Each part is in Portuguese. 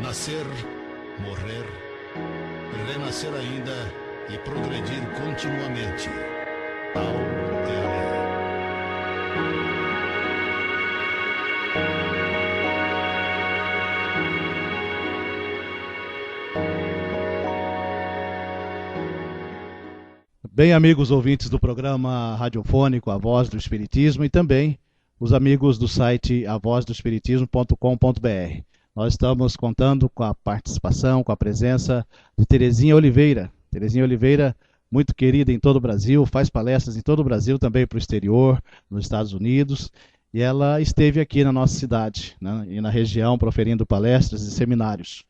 Nascer, morrer, renascer ainda e progredir continuamente. Tal é a lei. Bem, amigos ouvintes do programa radiofônico A Voz do Espiritismo e também os amigos do site avozdoespiritismo.com.br. Nós estamos contando com a participação, com a presença de Terezinha Oliveira. Terezinha Oliveira, muito querida em todo o Brasil, faz palestras em todo o Brasil, também para o exterior, nos Estados Unidos. E ela esteve aqui na nossa cidade, né, e na região, proferindo palestras e seminários.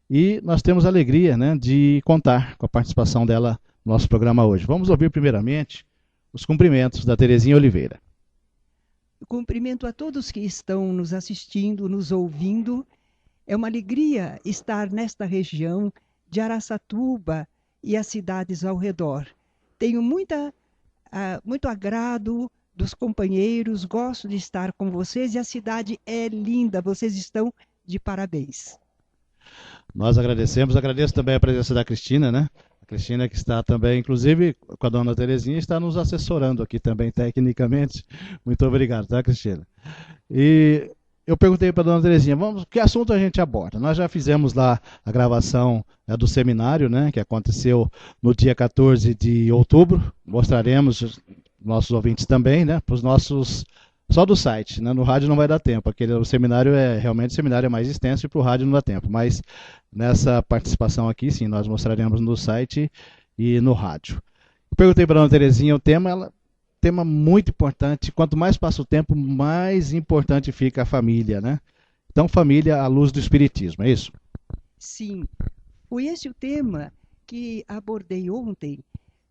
E nós temos a alegria, né, de contar com a participação dela no nosso programa hoje. Vamos ouvir primeiramente os cumprimentos da Terezinha Oliveira. Eu cumprimento a todos que estão nos assistindo, nos ouvindo. É uma alegria estar nesta região de Araçatuba e as cidades ao redor. Tenho muito agrado dos companheiros, gosto de estar com vocês e a cidade é linda, vocês estão de parabéns. Nós agradecemos, agradeço também a presença da Cristina, né? A Cristina que está também, inclusive, com a dona Terezinha, está nos assessorando aqui também tecnicamente. Muito obrigado, tá, Cristina? E eu perguntei para a dona Terezinha, que assunto a gente aborda? Nós já fizemos lá a gravação do seminário, né, que aconteceu no dia 14 de outubro. Mostraremos, nossos ouvintes também, né, para os nossos... Só do site, né? No rádio não vai dar tempo. O seminário realmente o seminário é mais extenso e para o rádio não dá tempo. Mas nessa participação aqui, sim, nós mostraremos no site e no rádio. Perguntei para a dona Terezinha o tema, tema muito importante. Quanto mais passa o tempo, mais importante fica a família, né? Então, família à luz do Espiritismo, é isso? Sim, foi esse o tema que abordei ontem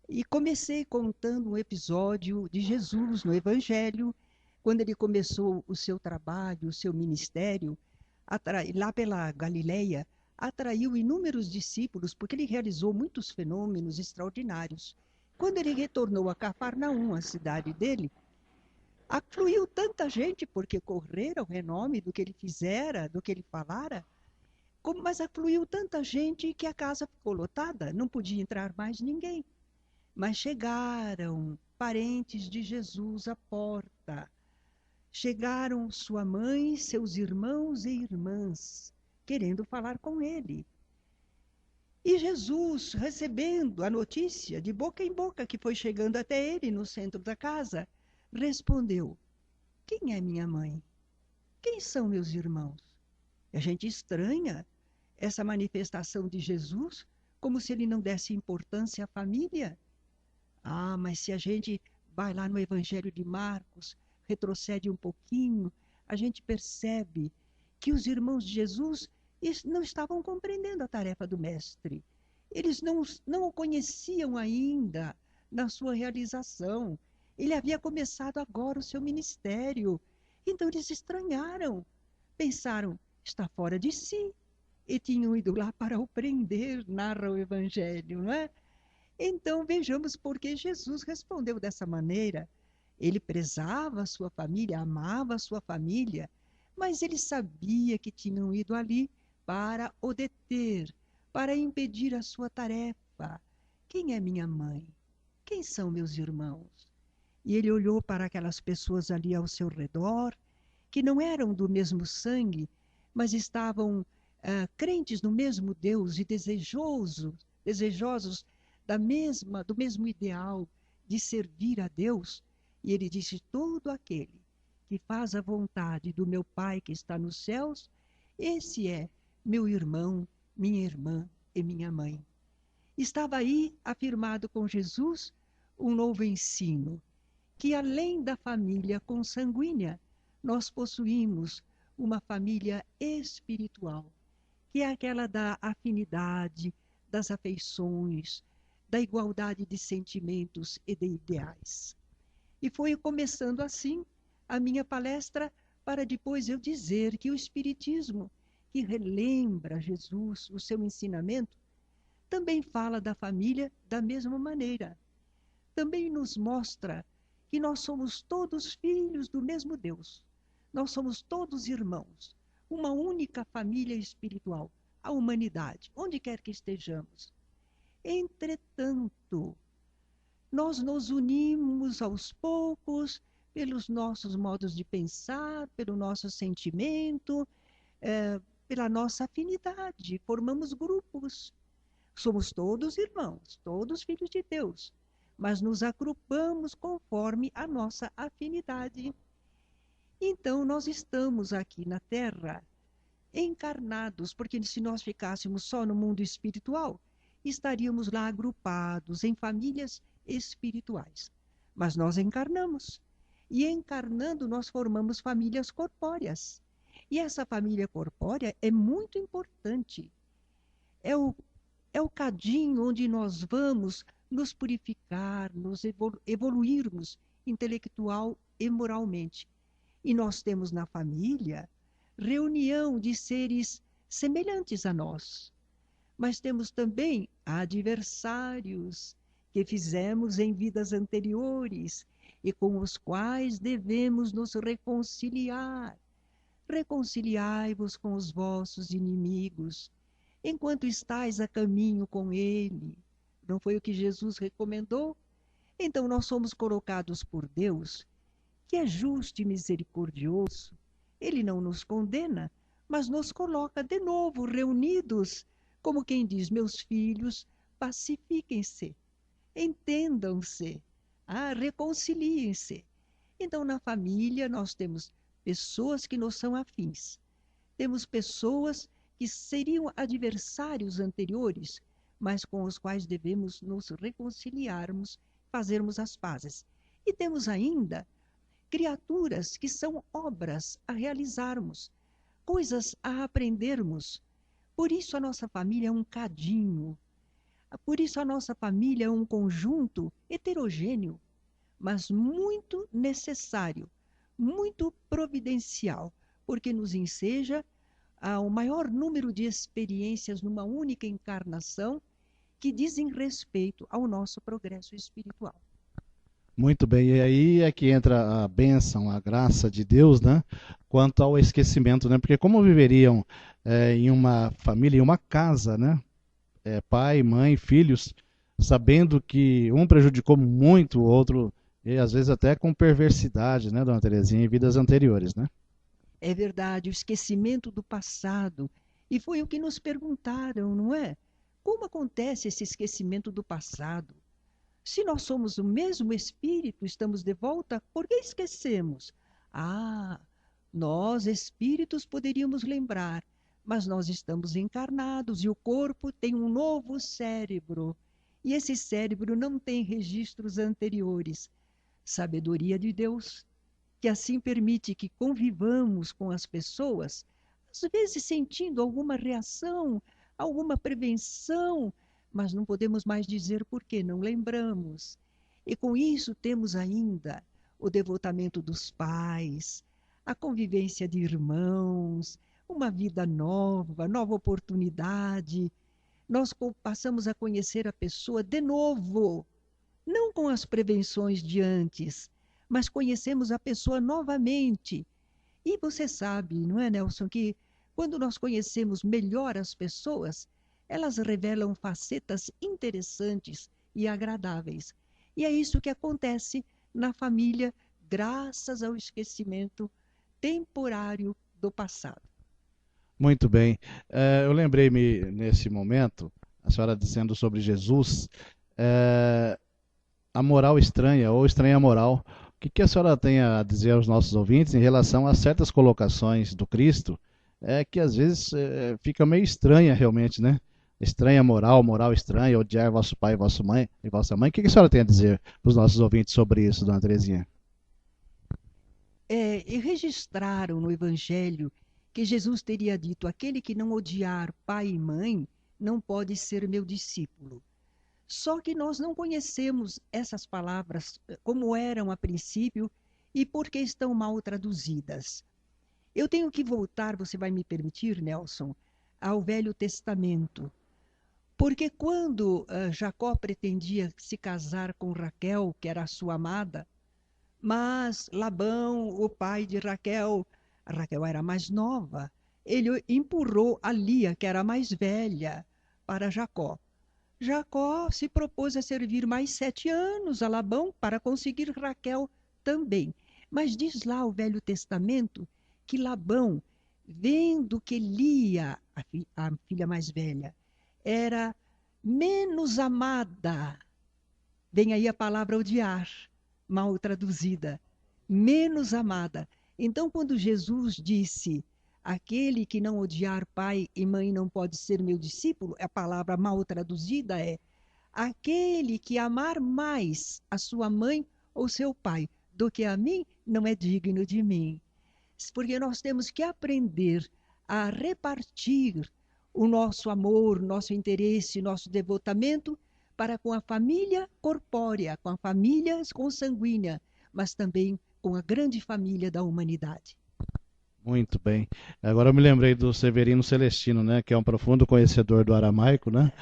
e comecei contando um episódio de Jesus no Evangelho, quando ele começou o seu trabalho, o seu ministério, lá pela Galileia, atraiu inúmeros discípulos, porque ele realizou muitos fenômenos extraordinários. Quando ele retornou a Cafarnaum, a cidade dele, afluiu tanta gente, porque correram o renome do que ele fizera, do que ele falara, mas afluiu tanta gente que a casa ficou lotada, não podia entrar mais ninguém. Mas chegaram parentes de Jesus à porta. Chegaram sua mãe, seus irmãos e irmãs, querendo falar com ele. E Jesus, recebendo a notícia de boca em boca que foi chegando até ele no centro da casa, respondeu: quem é minha mãe? Quem são meus irmãos? E a gente estranha essa manifestação de Jesus, como se ele não desse importância à família. Ah, mas se a gente vai lá no Evangelho de Marcos, retrocede um pouquinho, a gente percebe que os irmãos de Jesus não estavam compreendendo a tarefa do Mestre. Eles não o conheciam ainda na sua realização. Ele havia começado agora o seu ministério. Então eles estranharam, pensaram, está fora de si. E tinham ido lá para o prender, narra o Evangelho, não é? Então vejamos por que Jesus respondeu dessa maneira. Ele prezava a sua família, amava a sua família, mas ele sabia que tinham ido ali para o deter, para impedir a sua tarefa. Quem é minha mãe? Quem são meus irmãos? E ele olhou para aquelas pessoas ali ao seu redor, que não eram do mesmo sangue, mas estavam crentes no mesmo Deus e desejosos do mesmo ideal de servir a Deus. E ele disse, todo aquele que faz a vontade do meu Pai que está nos céus, esse é meu irmão, minha irmã e minha mãe. Estava aí afirmado com Jesus um novo ensino, que além da família consanguínea, nós possuímos uma família espiritual, que é aquela da afinidade, das afeições, da igualdade de sentimentos e de ideais. E foi começando assim a minha palestra, para depois eu dizer que o Espiritismo, que relembra Jesus, o seu ensinamento, também fala da família da mesma maneira. Também nos mostra que nós somos todos filhos do mesmo Deus. Nós somos todos irmãos, uma única família espiritual. a humanidade, onde quer que estejamos. Entretanto, nós nos unimos aos poucos pelos nossos modos de pensar, pelo nosso sentimento, pela nossa afinidade, formamos grupos. Somos todos irmãos, todos filhos de Deus, mas nos agrupamos conforme a nossa afinidade. Então, nós estamos aqui na Terra encarnados, porque se nós ficássemos só no mundo espiritual, estaríamos lá agrupados em famílias espirituais. Mas nós encarnamos, e encarnando nós formamos famílias corpóreas. E essa família corpórea é muito importante. É o cadinho onde nós vamos nos purificar, nos evoluirmos intelectual e moralmente. E nós temos na família reunião de seres semelhantes a nós. Mas temos também adversários que fizemos em vidas anteriores e com os quais devemos nos reconciliar. Reconciliai-vos com os vossos inimigos, enquanto estais a caminho com ele. Não foi o que Jesus recomendou? Então nós somos colocados por Deus, que é justo e misericordioso. Ele não nos condena, mas nos coloca de novo reunidos, como quem diz: meus filhos, pacifiquem-se, entendam-se, reconciliem-se. Então na família nós temos pessoas que nos são afins, temos pessoas que seriam adversários anteriores, mas com os quais devemos nos reconciliarmos, fazermos as pazes. E temos ainda criaturas que são obras a realizarmos, coisas a aprendermos. Por isso a nossa família é um cadinho, por isso a nossa família é um conjunto heterogêneo, mas muito necessário, muito providencial, porque nos enseja ao maior número de experiências numa única encarnação que dizem respeito ao nosso progresso espiritual. Muito bem, e aí é que entra a bênção, a graça de Deus, né? Quanto ao esquecimento, né? Porque como viveriam em uma família, em uma casa, né? Pai, mãe, filhos, sabendo que um prejudicou muito o outro, e às vezes até com perversidade, né, dona Terezinha, em vidas anteriores, né? É verdade, o esquecimento do passado. E foi o que nos perguntaram, não é? Como acontece esse esquecimento do passado? Se nós somos o mesmo espírito, estamos de volta, por que esquecemos? Nós, espíritos, poderíamos lembrar, mas nós estamos encarnados e o corpo tem um novo cérebro. E esse cérebro não tem registros anteriores. Sabedoria de Deus, que assim permite que convivamos com as pessoas, às vezes sentindo alguma reação, alguma prevenção, mas não podemos mais dizer por que não lembramos. E com isso temos ainda o devotamento dos pais, a convivência de irmãos, uma vida nova, nova oportunidade. Nós passamos a conhecer a pessoa de novo, não com as prevenções de antes, mas conhecemos a pessoa novamente. E você sabe, não é, Nelson, que quando nós conhecemos melhor as pessoas, elas revelam facetas interessantes e agradáveis. E é isso que acontece na família, graças ao esquecimento temporário do passado. Muito bem. Eu lembrei-me nesse momento, a senhora dizendo sobre Jesus, a moral estranha ou estranha moral. O que a senhora tem a dizer aos nossos ouvintes em relação a certas colocações do Cristo, que às vezes fica meio estranha realmente, né? Estranha moral, moral estranha, odiar vosso pai e vossa mãe. O que a senhora tem a dizer para os nossos ouvintes sobre isso, dona Terezinha? E registraram no Evangelho que Jesus teria dito: aquele que não odiar pai e mãe não pode ser meu discípulo. Só que nós não conhecemos essas palavras como eram a princípio e porque estão mal traduzidas. Eu tenho que voltar, você vai me permitir, Nelson, ao Velho Testamento. Porque quando Jacó pretendia se casar com Raquel, que era a sua amada, mas Labão, o pai de Raquel, a Raquel era mais nova, ele empurrou a Lia, que era a mais velha, para Jacó. Jacó se propôs a servir mais 7 anos a Labão para conseguir Raquel também. Mas diz lá o Velho Testamento que Labão, vendo que Lia, a filha mais velha, era menos amada, vem aí a palavra odiar, mal traduzida, menos amada. Então, quando Jesus disse, aquele que não odiar pai e mãe não pode ser meu discípulo, a palavra mal traduzida é, aquele que amar mais a sua mãe ou seu pai do que a mim, não é digno de mim. Porque nós temos que aprender a repartir o nosso amor, nosso interesse, nosso devotamento para com a família corpórea, com a família consanguínea, mas também com a grande família da humanidade. Muito bem. Agora eu me lembrei do Severino Celestino, né, que é um profundo conhecedor do aramaico, né,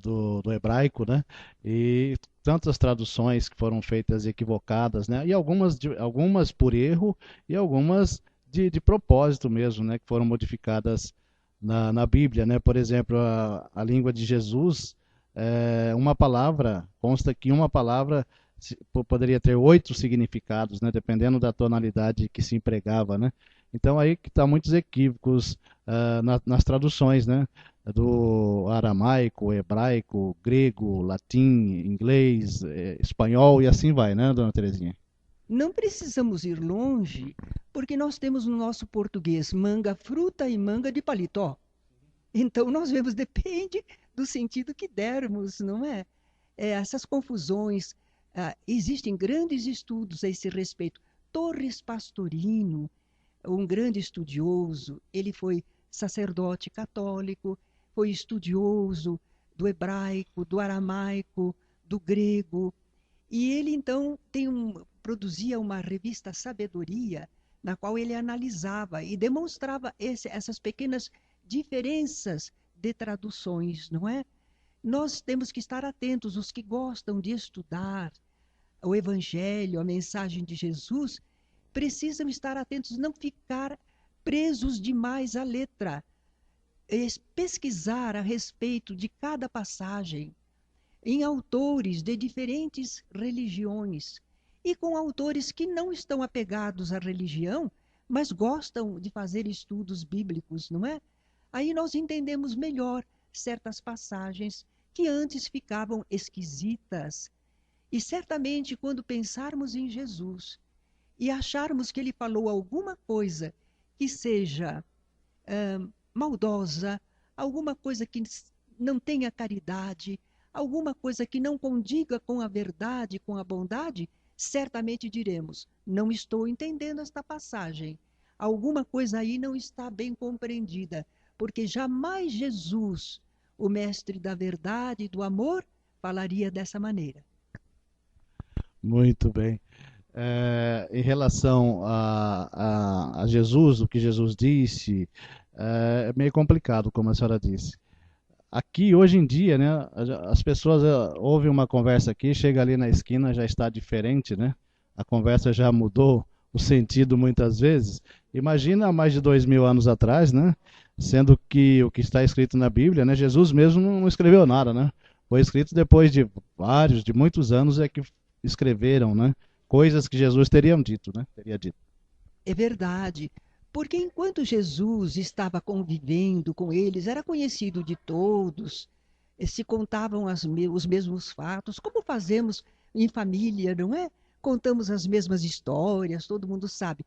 do hebraico, né, e tantas traduções que foram feitas equivocadas, né, e algumas por erro e algumas de propósito mesmo, né, que foram modificadas na Bíblia, né. Por exemplo, a língua de Jesus, uma palavra, consta que uma palavra poderia ter 8 significados, né, dependendo da tonalidade que se empregava, né. Então aí que está muitos equívocos nas traduções, né, do aramaico, hebraico, grego, latim, inglês, espanhol e assim vai, né, dona Terezinha? Não precisamos ir longe, porque nós temos no nosso português manga fruta e manga de paletó. Então nós vemos, depende do sentido que dermos, não é? Essas confusões, existem grandes estudos a esse respeito. Torres Pastorino, um grande estudioso, ele foi sacerdote católico, foi estudioso do hebraico, do aramaico, do grego, e ele então produzia uma revista Sabedoria, na qual ele analisava e demonstrava essas pequenas diferenças de traduções, não é? Nós temos que estar atentos, os que gostam de estudar o Evangelho, a mensagem de Jesus, precisam estar atentos, não ficar presos demais à letra, pesquisar a respeito de cada passagem, em autores de diferentes religiões, e com autores que não estão apegados à religião, mas gostam de fazer estudos bíblicos, não é? Aí nós entendemos melhor certas passagens que antes ficavam esquisitas. E certamente quando pensarmos em Jesus e acharmos que ele falou alguma coisa que seja maldosa, alguma coisa que não tenha caridade, alguma coisa que não condiga com a verdade, com a bondade, certamente diremos, não estou entendendo esta passagem. Alguma coisa aí não está bem compreendida, porque jamais Jesus, o mestre da verdade e do amor, falaria dessa maneira. Muito bem. Em relação a Jesus, o que Jesus disse, é meio complicado, como a senhora disse. Aqui, hoje em dia, né, as pessoas ouvem uma conversa aqui, chega ali na esquina, já está diferente, né? A conversa já mudou o sentido muitas vezes. Imagina há mais de 2000 anos atrás, né? Sendo que o que está escrito na Bíblia, né? Jesus mesmo não escreveu nada, né? Foi escrito depois de muitos anos é que escreveram, né? Coisas que Jesus teria dito, né? É verdade, porque enquanto Jesus estava convivendo com eles, era conhecido de todos, se contavam os mesmos fatos, como fazemos em família, não é? Contamos as mesmas histórias, todo mundo sabe.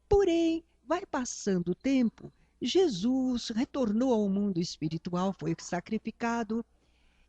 Porém, vai passando o tempo, Jesus retornou ao mundo espiritual, foi sacrificado,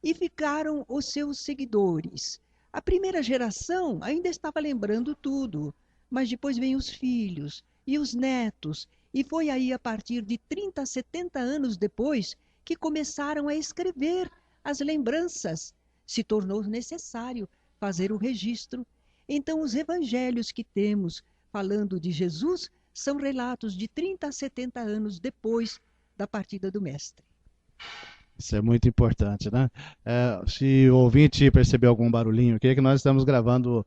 e ficaram os seus seguidores. A primeira geração ainda estava lembrando tudo, mas depois vem os filhos e os netos, e foi aí a partir de 30, 70 anos depois que começaram a escrever as lembranças. Se tornou necessário fazer o registro. Então, os evangelhos que temos falando de Jesus são relatos de 30 a 70 anos depois da partida do Mestre. Isso é muito importante, né? Se o ouvinte percebeu algum barulhinho aqui, é que nós estamos gravando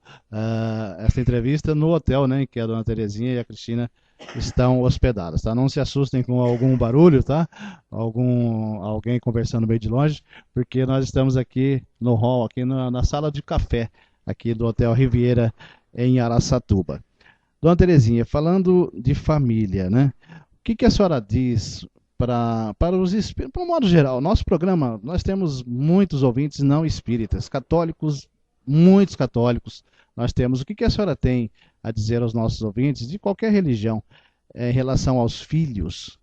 essa entrevista no hotel, né? Que a dona Terezinha e a Cristina estão hospedadas, tá? Não se assustem com algum barulho, tá? Alguém conversando meio de longe, porque nós estamos aqui no hall, aqui na sala de café, aqui do Hotel Riviera, em Araçatuba. Dona Terezinha, falando de família, né? O que a senhora diz para os espíritos, para o modo geral? Nosso programa, nós temos muitos ouvintes não espíritas, católicos, muitos católicos. Nós temos. O que a senhora tem a dizer aos nossos ouvintes de qualquer religião em relação aos filhos?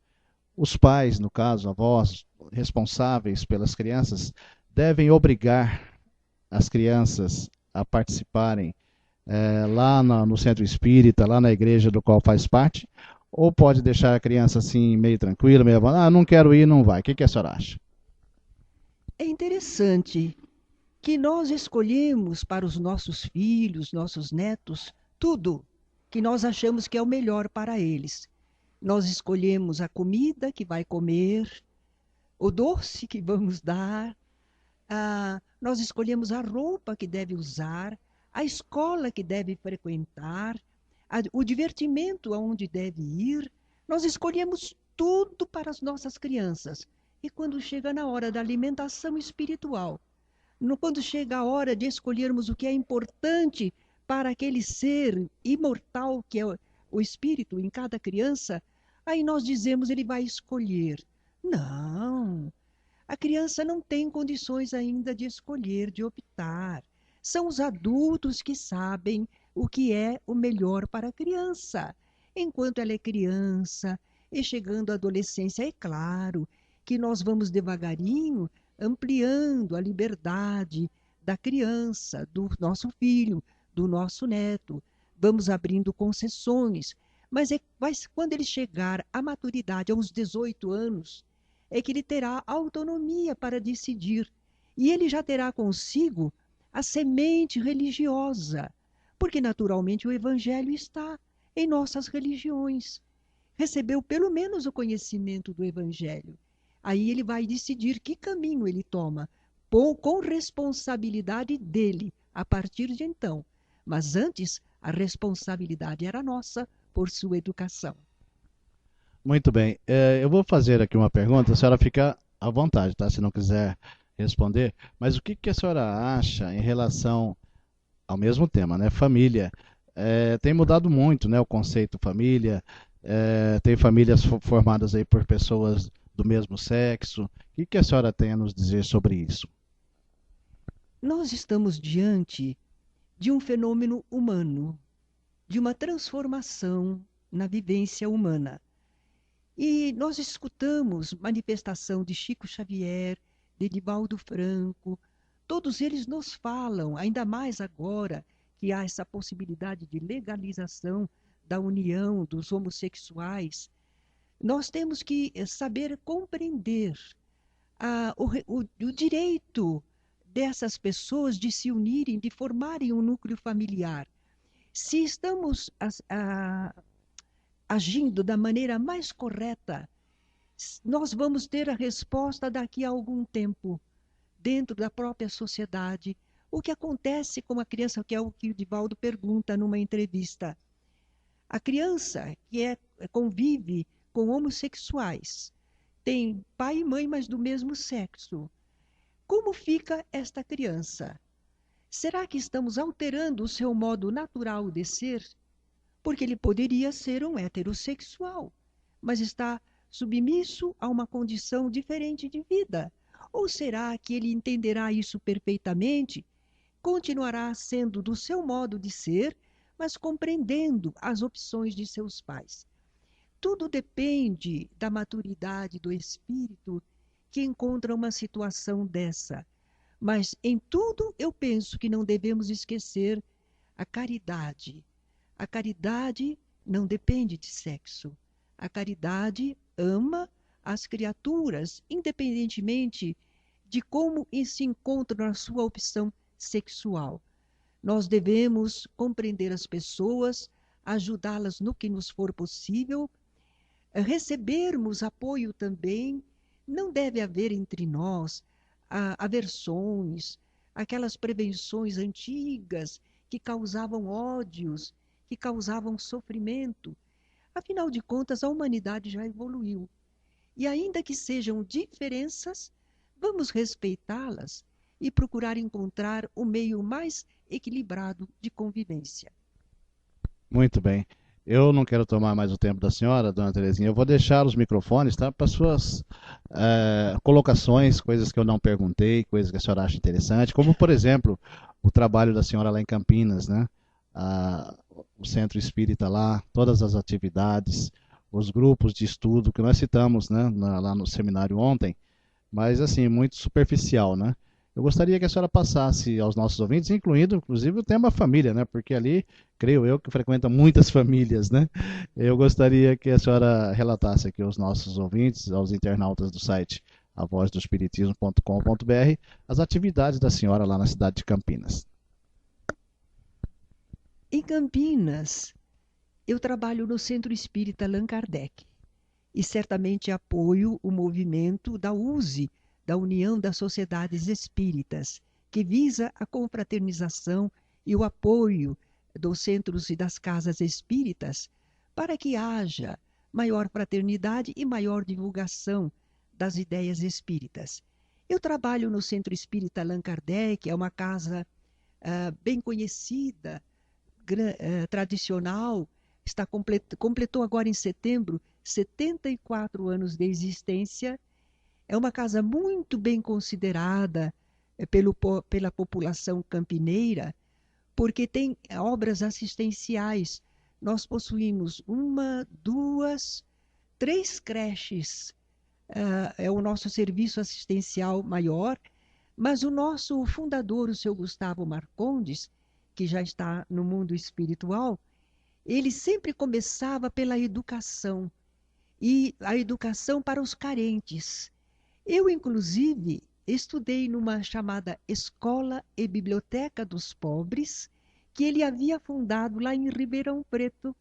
Os pais, no caso, avós, responsáveis pelas crianças, devem obrigar as crianças a participarem lá no centro espírita, lá na igreja do qual faz parte, ou pode deixar a criança assim, meio tranquila, meio não quero ir, não vai. O que a senhora acha? É interessante que nós escolhemos para os nossos filhos, nossos netos, tudo que nós achamos que é o melhor para eles. Nós escolhemos a comida que vai comer, o doce que vamos dar, nós escolhemos a roupa que deve usar, a escola que deve frequentar, o divertimento aonde deve ir. Nós escolhemos tudo para as nossas crianças. E quando chega na hora da alimentação espiritual, quando chega a hora de escolhermos o que é importante para aquele ser imortal que é o espírito em cada criança, aí nós dizemos ele vai escolher. Não, a criança não tem condições ainda de escolher, de optar. São os adultos que sabem o que é o melhor para a criança. Enquanto ela é criança e chegando à adolescência, é claro que nós vamos devagarinho ampliando a liberdade da criança, do nosso filho, do nosso neto. Vamos abrindo concessões. Mas quando ele chegar à maturidade, aos 18 anos, é que ele terá autonomia para decidir. E ele já terá consigo a semente religiosa, porque naturalmente o Evangelho está em nossas religiões. Recebeu pelo menos o conhecimento do Evangelho. Aí ele vai decidir que caminho ele toma, com responsabilidade dele, a partir de então. Mas antes, a responsabilidade era nossa por sua educação. Muito bem. Eu vou fazer aqui uma pergunta, a senhora fica à vontade, tá? Se não quiser responder. Mas o que a senhora acha em relação ao mesmo tema, né? Família. Tem mudado muito, né? O conceito família. Tem famílias formadas aí por pessoas do mesmo sexo. O que a senhora tem a nos dizer sobre isso? Nós estamos diante de um fenômeno humano, de uma transformação na vivência humana. E nós escutamos manifestação de Chico Xavier, de Divaldo Franco, todos eles nos falam, ainda mais agora que há essa possibilidade de legalização da união dos homossexuais. Nós temos que saber compreender o direito dessas pessoas de se unirem, de formarem um núcleo familiar. Se estamos agindo da maneira mais correta, nós vamos ter a resposta daqui a algum tempo, dentro da própria sociedade. O que acontece com a criança, que é o que o Divaldo pergunta numa entrevista. A criança que convive com homossexuais, tem pai e mãe, mas do mesmo sexo. Como fica esta criança? Será que estamos alterando o seu modo natural de ser? Porque ele poderia ser um heterossexual, mas está submisso a uma condição diferente de vida. Ou será que ele entenderá isso perfeitamente, continuará sendo do seu modo de ser, mas compreendendo as opções de seus pais? Tudo depende da maturidade do espírito que encontra uma situação dessa. Mas em tudo eu penso que não devemos esquecer a caridade. A caridade não depende de sexo. A caridade ama as criaturas, independentemente de como se encontram na sua opção sexual. Nós devemos compreender as pessoas, ajudá-las no que nos for possível, recebermos apoio também. Não deve haver entre nós aversões, aquelas prevenções antigas que causavam ódios, que causavam sofrimento. Afinal de contas, a humanidade já evoluiu. E ainda que sejam diferenças, vamos respeitá-las e procurar encontrar o meio mais equilibrado de convivência. Muito bem. Eu não quero tomar mais o tempo da senhora, dona Terezinha. Eu vou deixar os microfones, tá, para suas colocações, coisas que eu não perguntei, coisas que a senhora acha interessante, como, por exemplo, o trabalho da senhora lá em Campinas, né? O Centro Espírita lá, todas as atividades, os grupos de estudo que nós citamos, né, lá no seminário ontem, mas assim, muito superficial, né? Eu gostaria que a senhora passasse aos nossos ouvintes, incluindo, inclusive, o tema família, né? Porque ali, creio eu, que frequenta muitas famílias, né? Eu gostaria que a senhora relatasse aqui aos nossos ouvintes, aos internautas do site avozdoespiritismo.com.br, as atividades da senhora lá na cidade de Campinas. Em Campinas, eu trabalho no Centro Espírita Allan Kardec e certamente apoio o movimento da USE, da União das Sociedades Espíritas, que visa a confraternização e o apoio dos centros e das casas espíritas para que haja maior fraternidade e maior divulgação das ideias espíritas. Eu trabalho no Centro Espírita Allan Kardec, é uma casa bem conhecida, tradicional, completou agora em setembro 74 anos de existência. É uma casa muito bem considerada pela população campineira, porque tem obras assistenciais. Nós possuímos 1, 2, 3 creches. É o nosso serviço assistencial maior, mas o nosso fundador, o seu Gustavo Marcondes, que já está no mundo espiritual, ele sempre começava pela educação, e a educação para os carentes. Eu, inclusive, estudei numa chamada Escola e Biblioteca dos Pobres, que ele havia fundado lá em Ribeirão Preto.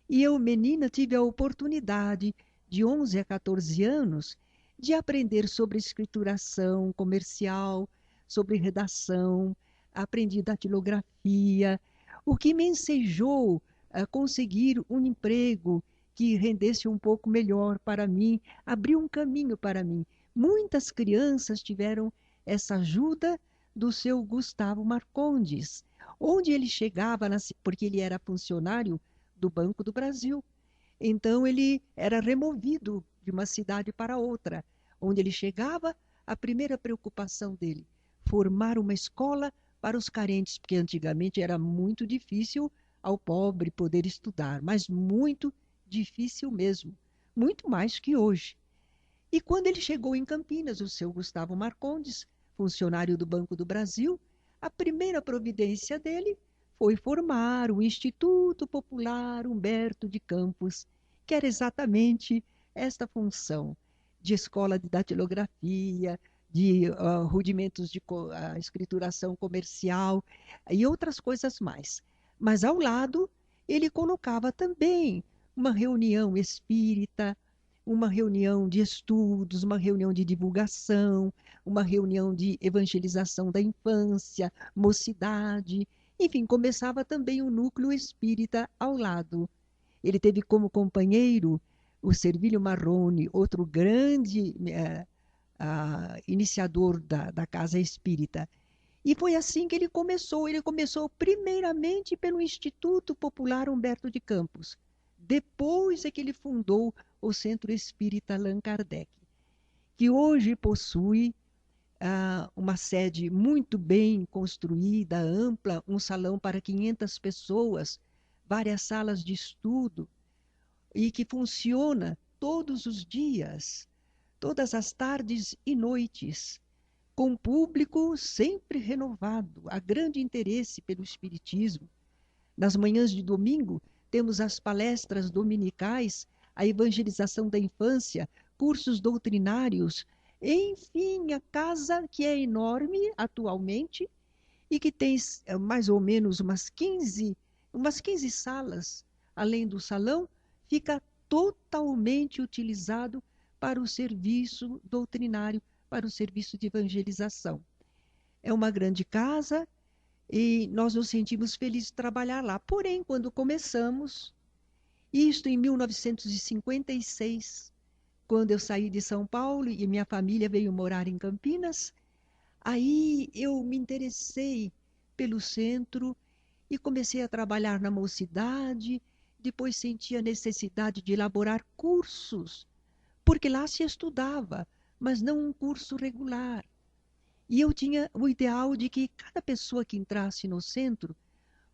E eu, menina, tive a oportunidade, de 11 a 14 anos, de aprender sobre escrituração comercial, sobre redação, aprendi datilografia, o que me ensejou a conseguir um emprego que rendesse um pouco melhor para mim, abriu um caminho para mim. Muitas crianças tiveram essa ajuda do seu Gustavo Marcondes, onde ele chegava, porque ele era funcionário do Banco do Brasil. Então ele era removido de uma cidade para outra. Onde ele chegava, a primeira preocupação dele, formar uma escola para os carentes, porque antigamente era muito difícil ao pobre poder estudar, mas muito difícil mesmo, muito mais que hoje. E quando ele chegou em Campinas, o seu Gustavo Marcondes, funcionário do Banco do Brasil, a primeira providência dele foi formar o Instituto Popular Humberto de Campos, que era exatamente esta função de escola de datilografia, de rudimentos de escrituração comercial e outras coisas mais. Mas ao lado, ele colocava também uma reunião espírita, uma reunião de estudos, uma reunião de divulgação, uma reunião de evangelização da infância, mocidade, enfim, começava também o núcleo espírita ao lado. Ele teve como companheiro o Servilho Marrone, outro grande iniciador da casa espírita. E foi assim que ele começou. Ele começou primeiramente pelo Instituto Popular Humberto de Campos. Depois é que ele fundou o Centro Espírita Allan Kardec, que hoje possui uma sede muito bem construída, ampla, um salão para 500 pessoas, várias salas de estudo, e que funciona todos os dias, todas as tardes e noites, com público sempre renovado, há grande interesse pelo espiritismo. Nas manhãs de domingo, temos as palestras dominicais, a evangelização da infância, cursos doutrinários, enfim, a casa que é enorme atualmente e que tem mais ou menos umas 15 salas, além do salão, fica totalmente utilizado para o serviço doutrinário, para o serviço de evangelização. É uma grande casa e nós nos sentimos felizes de trabalhar lá. Porém, quando começamos, Isto em 1956, quando eu saí de São Paulo e minha família veio morar em Campinas. Aí eu me interessei pelo centro e comecei a trabalhar na mocidade. Depois senti a necessidade de elaborar cursos, porque lá se estudava, mas não um curso regular. E eu tinha o ideal de que cada pessoa que entrasse no centro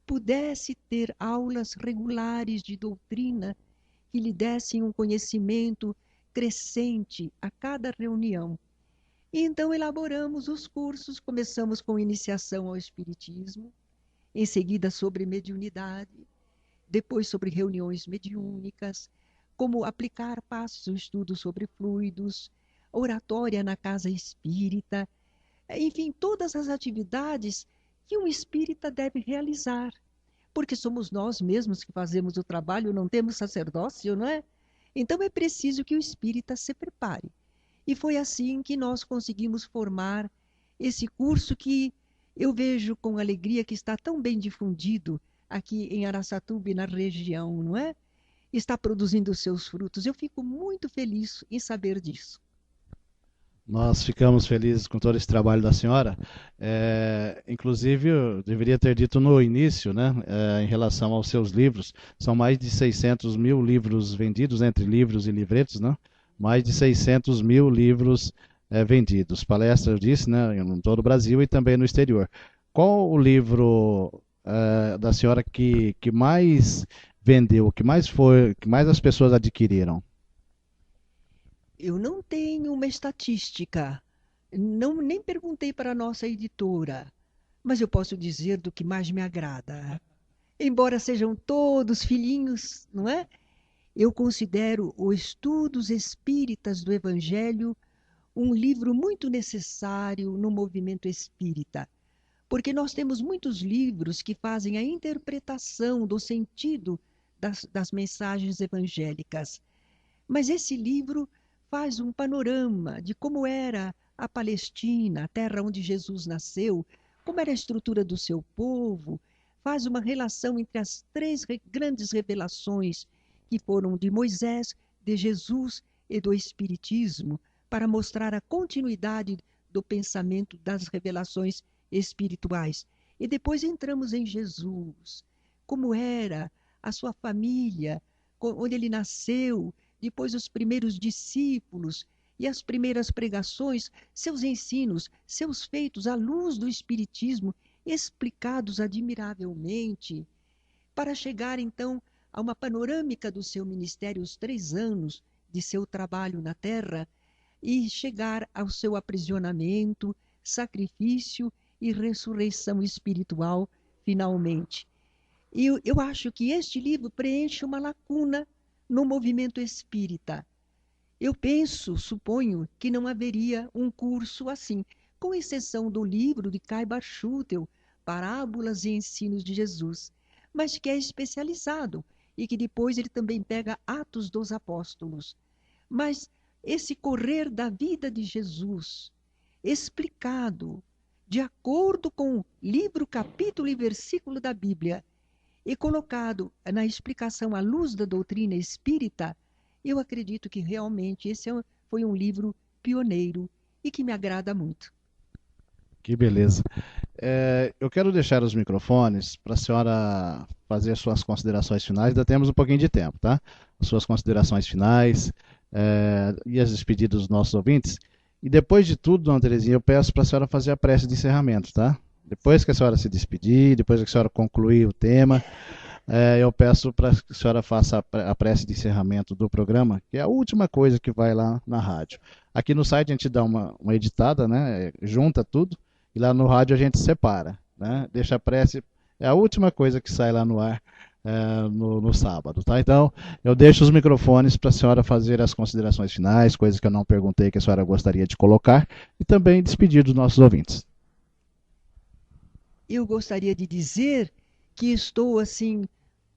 pudesse ter aulas regulares de doutrina que lhe dessem um conhecimento crescente a cada reunião. E então elaboramos os cursos, começamos com iniciação ao Espiritismo, em seguida sobre mediunidade, depois sobre reuniões mediúnicas, como aplicar passos no estudo sobre fluidos, oratória na casa espírita, enfim, todas as atividades que um espírita deve realizar, porque somos nós mesmos que fazemos o trabalho, não temos sacerdócio, não é? Então é preciso que o espírita se prepare. E foi assim que nós conseguimos formar esse curso que eu vejo com alegria que está tão bem difundido aqui em Araçatuba e na região, não é? Está produzindo seus frutos. Eu fico muito feliz em saber disso. Nós ficamos felizes com todo esse trabalho da senhora. Inclusive, eu deveria ter dito no início, né, em relação aos seus livros, são mais de 600 mil livros vendidos, entre livros e livretos, né? Mais de 600 mil livros vendidos. Palestras, eu disse, né, em todo o Brasil e também no exterior. Qual o livro da senhora que mais vendeu, que mais as pessoas adquiriram? Eu não tenho uma estatística, nem perguntei para a nossa editora, mas eu posso dizer do que mais me agrada. Embora sejam todos filhinhos, não é? Eu considero o Estudos Espíritas do Evangelho um livro muito necessário no movimento espírita, porque nós temos muitos livros que fazem a interpretação do sentido das mensagens evangélicas. Mas esse livro faz um panorama de como era a Palestina, a terra onde Jesus nasceu, como era a estrutura do seu povo, faz uma relação entre as três grandes revelações que foram de Moisés, de Jesus e do Espiritismo, para mostrar a continuidade do pensamento das revelações espirituais. E depois entramos em Jesus, como era a sua família, onde ele nasceu, depois os primeiros discípulos e as primeiras pregações, seus ensinos, seus feitos à luz do Espiritismo, explicados admiravelmente, para chegar então a uma panorâmica do seu ministério, os 3 anos de seu trabalho na Terra, e chegar ao seu aprisionamento, sacrifício e ressurreição espiritual, finalmente. E eu acho que este livro preenche uma lacuna no movimento espírita. Eu penso, suponho, que não haveria um curso assim, com exceção do livro de Kai Barchutel, Parábolas e Ensinos de Jesus, mas que é especializado e que depois ele também pega Atos dos Apóstolos. Mas esse correr da vida de Jesus, explicado de acordo com o livro, capítulo e versículo da Bíblia, e colocado na explicação à luz da doutrina espírita, eu acredito que realmente esse foi um livro pioneiro e que me agrada muito. Que beleza. Eu quero deixar os microfones para a senhora fazer suas considerações finais. Ainda temos um pouquinho de tempo, tá? As suas considerações finais e as despedidas dos nossos ouvintes. E depois de tudo, dona Terezinha, eu peço para a senhora fazer a prece de encerramento, tá? Depois que a senhora se despedir, depois que a senhora concluir o tema, eu peço para que a senhora faça a prece de encerramento do programa, que é a última coisa que vai lá na rádio. Aqui no site a gente dá uma editada, né? Junta tudo, e lá no rádio a gente separa, né? Deixa a prece, é a última coisa que sai lá no ar no sábado, tá? Então, eu deixo os microfones para a senhora fazer as considerações finais, coisas que eu não perguntei que a senhora gostaria de colocar, e também despedir dos nossos ouvintes. Eu gostaria de dizer que estou, assim,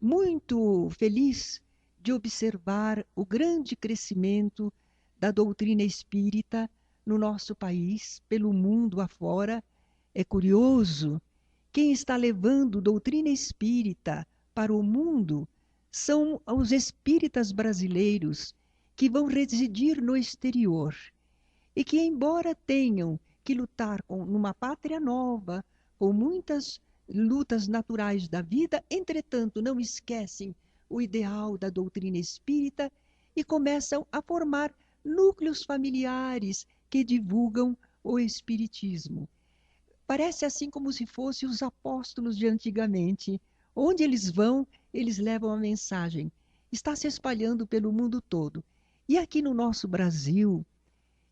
muito feliz de observar o grande crescimento da doutrina espírita no nosso país, pelo mundo afora. É curioso, quem está levando doutrina espírita para o mundo são os espíritas brasileiros que vão residir no exterior e que, embora tenham que lutar numa pátria nova, com muitas lutas naturais da vida, entretanto não esquecem o ideal da doutrina espírita e começam a formar núcleos familiares que divulgam o espiritismo. Parece assim como se fossem os apóstolos de antigamente. Onde eles vão, eles levam a mensagem. Está se espalhando pelo mundo todo. E aqui no nosso Brasil,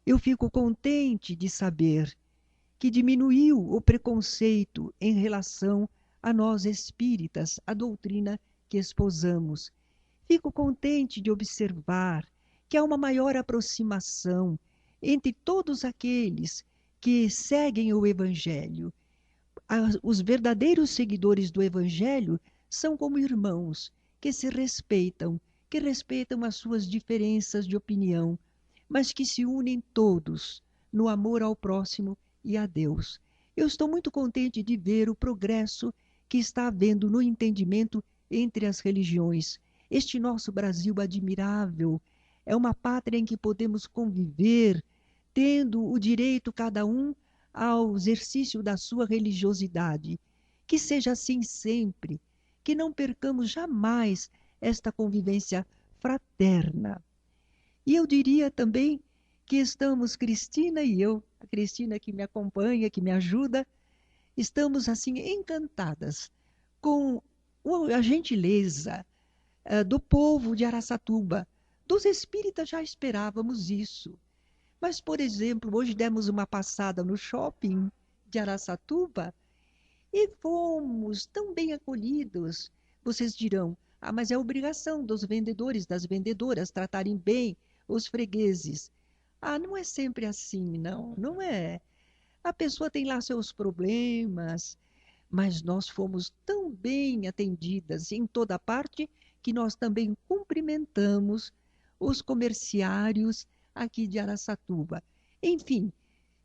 eu fico contente de saber que diminuiu o preconceito em relação a nós espíritas, a doutrina que esposamos. Fico contente de observar que há uma maior aproximação entre todos aqueles que seguem o Evangelho. Os verdadeiros seguidores do Evangelho são como irmãos que se respeitam, que respeitam as suas diferenças de opinião, mas que se unem todos no amor ao próximo e a Deus. Eu estou muito contente de ver o progresso que está havendo no entendimento entre as religiões. Este nosso Brasil admirável é uma pátria em que podemos conviver, tendo o direito cada um ao exercício da sua religiosidade. Que seja assim sempre, que não percamos jamais esta convivência fraterna. E eu diria também que estamos, Cristina e eu, a Cristina que me acompanha, que me ajuda, estamos assim encantadas com a gentileza do povo de Araçatuba. Dos espíritas já esperávamos isso. Mas, por exemplo, hoje demos uma passada no shopping de Araçatuba e fomos tão bem acolhidos. Vocês dirão, mas é obrigação dos vendedores, das vendedoras tratarem bem os fregueses. Não é sempre assim, não é. A pessoa tem lá seus problemas, mas nós fomos tão bem atendidas em toda parte que nós também cumprimentamos os comerciários aqui de Araçatuba. Enfim,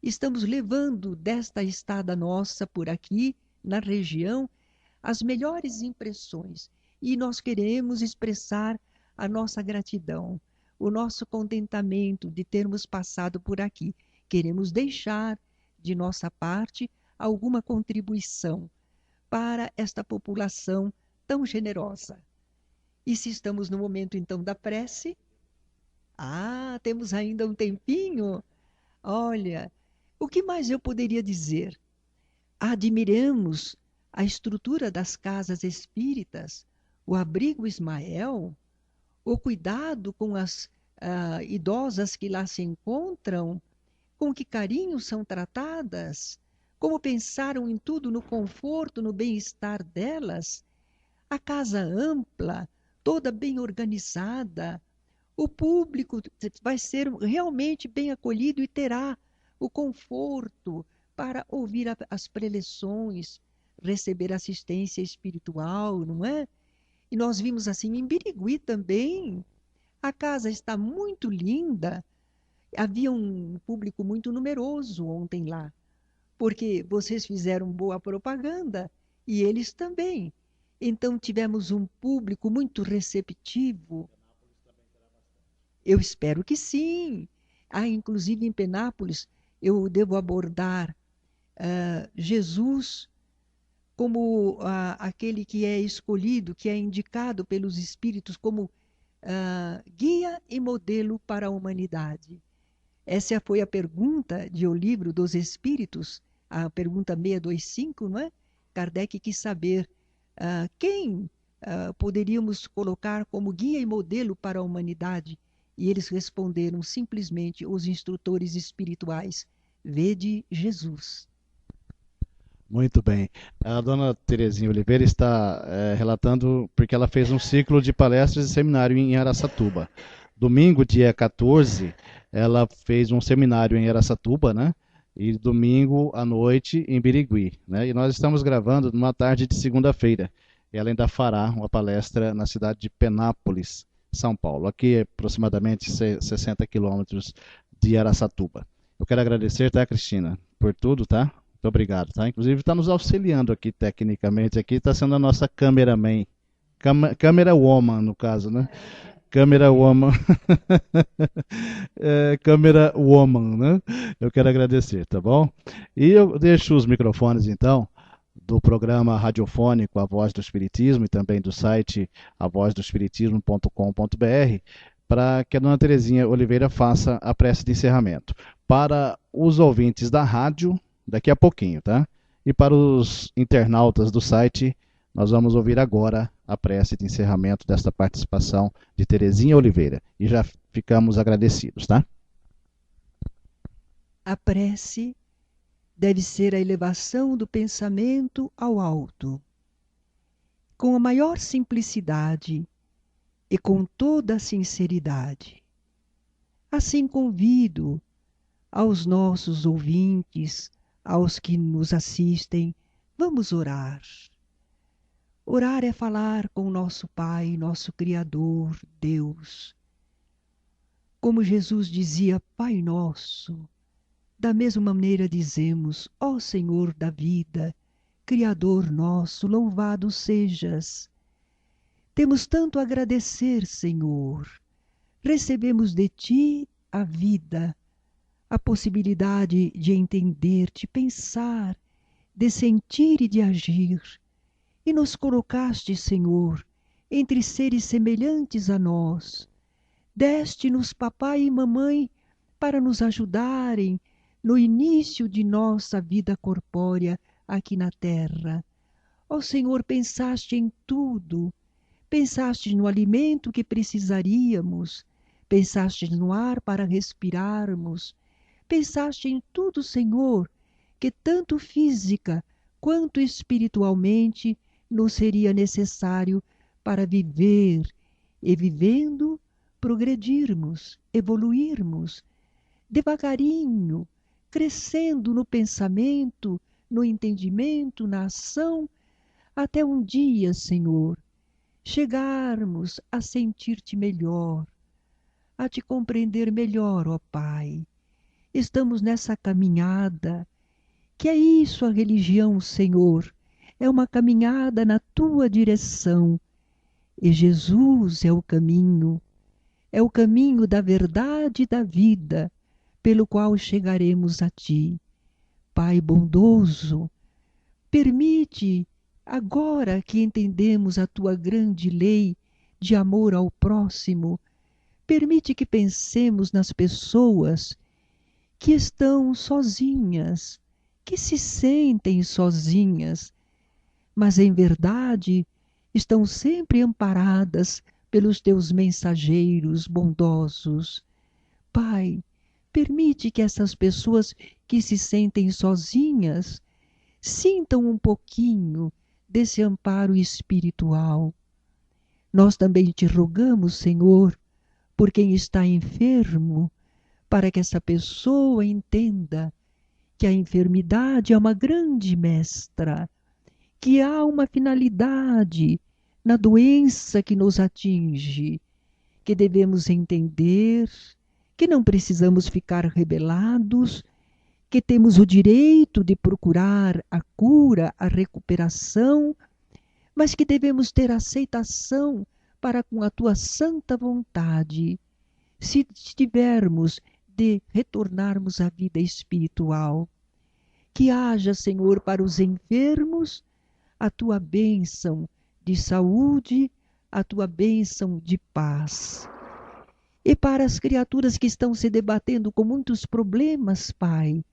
estamos levando desta estada nossa por aqui, na região, as melhores impressões. E nós queremos expressar a nossa gratidão, o nosso contentamento de termos passado por aqui. Queremos deixar, de nossa parte, alguma contribuição para esta população tão generosa. E se estamos no momento, então, da prece, temos ainda um tempinho. Olha, o que mais eu poderia dizer? Admiramos a estrutura das casas espíritas, o abrigo Ismael, o cuidado com as idosas que lá se encontram, com que carinho são tratadas, como pensaram em tudo, no conforto, no bem-estar delas, a casa ampla, toda bem organizada, o público vai ser realmente bem acolhido e terá o conforto para ouvir as preleções, receber assistência espiritual, não é? E nós vimos assim em Birigui também. A casa está muito linda. Havia um público muito numeroso ontem lá, porque vocês fizeram boa propaganda e eles também. Então tivemos um público muito receptivo. Eu espero que sim. Inclusive em Penápolis, eu devo abordar Jesus como aquele que é escolhido, que é indicado pelos Espíritos como guia e modelo para a humanidade. Essa foi a pergunta de O Livro dos Espíritos, a pergunta 625, não é? Kardec quis saber quem poderíamos colocar como guia e modelo para a humanidade. E eles responderam simplesmente, os instrutores espirituais: vede Jesus. Muito bem. A dona Terezinha Oliveira está relatando porque ela fez um ciclo de palestras e seminário em Araçatuba. Domingo, dia 14, ela fez um seminário em Araçatuba, né? E domingo à noite em Birigui, né? E nós estamos gravando numa tarde de segunda-feira. Ela ainda fará uma palestra na cidade de Penápolis, São Paulo. Aqui é aproximadamente 60 quilômetros de Araçatuba. Eu quero agradecer, tá, Cristina, por tudo, tá? Muito obrigado, tá? Inclusive está nos auxiliando aqui tecnicamente, aqui está sendo a nossa cameraman, Câmera Woman, no caso, né? Câmera Woman. Câmera Woman, né? Eu quero agradecer, tá bom? E eu deixo os microfones, então, do programa radiofônico A Voz do Espiritismo e também do site avozdoespiritismo.com.br para que a dona Terezinha Oliveira faça a prece de encerramento. Para os ouvintes da rádio, daqui a pouquinho, tá? E para os internautas do site, nós vamos ouvir agora a prece de encerramento desta participação de Terezinha Oliveira. E já ficamos agradecidos, tá? A prece deve ser a elevação do pensamento ao alto, com a maior simplicidade e com toda a sinceridade. Assim convido aos nossos ouvintes, aos que nos assistem, vamos orar. Orar é falar com nosso Pai, nosso Criador, Deus. Como Jesus dizia, Pai Nosso, da mesma maneira dizemos, ó Senhor da vida, Criador nosso, louvado sejas. Temos tanto a agradecer, Senhor. Recebemos de Ti a vida, a possibilidade de entender, de pensar, de sentir e de agir. E nos colocaste, Senhor, entre seres semelhantes a nós. Deste-nos papai e mamãe para nos ajudarem no início de nossa vida corpórea aqui na terra. Ó Senhor, pensaste em tudo. Pensaste no alimento que precisaríamos. Pensaste no ar para respirarmos. Pensaste em tudo, Senhor, que tanto física quanto espiritualmente nos seria necessário para viver e, vivendo, progredirmos, evoluirmos, devagarinho, crescendo no pensamento, no entendimento, na ação, até um dia, Senhor, chegarmos a sentir-te melhor, a te compreender melhor, ó Pai. Estamos nessa caminhada, que é isso a religião, Senhor, é uma caminhada na tua direção, e Jesus é o caminho da verdade e da vida, pelo qual chegaremos a ti. Pai bondoso, permite, agora que entendemos a tua grande lei de amor ao próximo, permite que pensemos nas pessoas que estão sozinhas, que se sentem sozinhas, mas em verdade estão sempre amparadas pelos teus mensageiros bondosos. Pai, permite que essas pessoas que se sentem sozinhas sintam um pouquinho desse amparo espiritual. Nós também te rogamos, Senhor, por quem está enfermo, para que essa pessoa entenda que a enfermidade é uma grande mestra, que há uma finalidade na doença que nos atinge, que devemos entender, que não precisamos ficar rebelados, que temos o direito de procurar a cura, a recuperação, mas que devemos ter aceitação para com a tua santa vontade, se tivermos de retornarmos à vida espiritual. Que haja, Senhor, para os enfermos, a tua bênção de saúde, a tua bênção de paz. E para as criaturas que estão se debatendo com muitos problemas, Pai,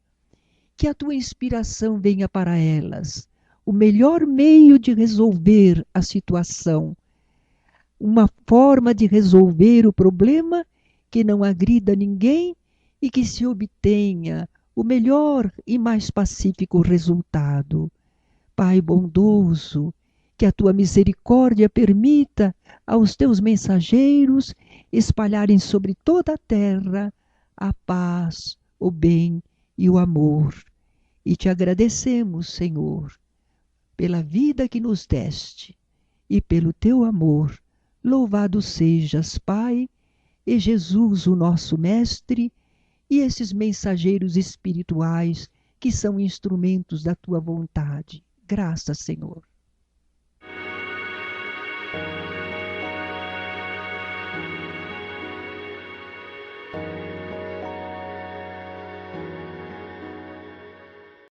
que a tua inspiração venha para elas, o melhor meio de resolver a situação, uma forma de resolver o problema que não agrida ninguém e que se obtenha o melhor e mais pacífico resultado. Pai bondoso, que a tua misericórdia permita aos teus mensageiros espalharem sobre toda a terra a paz, o bem e o amor. E te agradecemos, Senhor, pela vida que nos deste e pelo teu amor. Louvado sejas, Pai, e Jesus, o nosso Mestre, e esses mensageiros espirituais que são instrumentos da tua vontade. Graças, Senhor.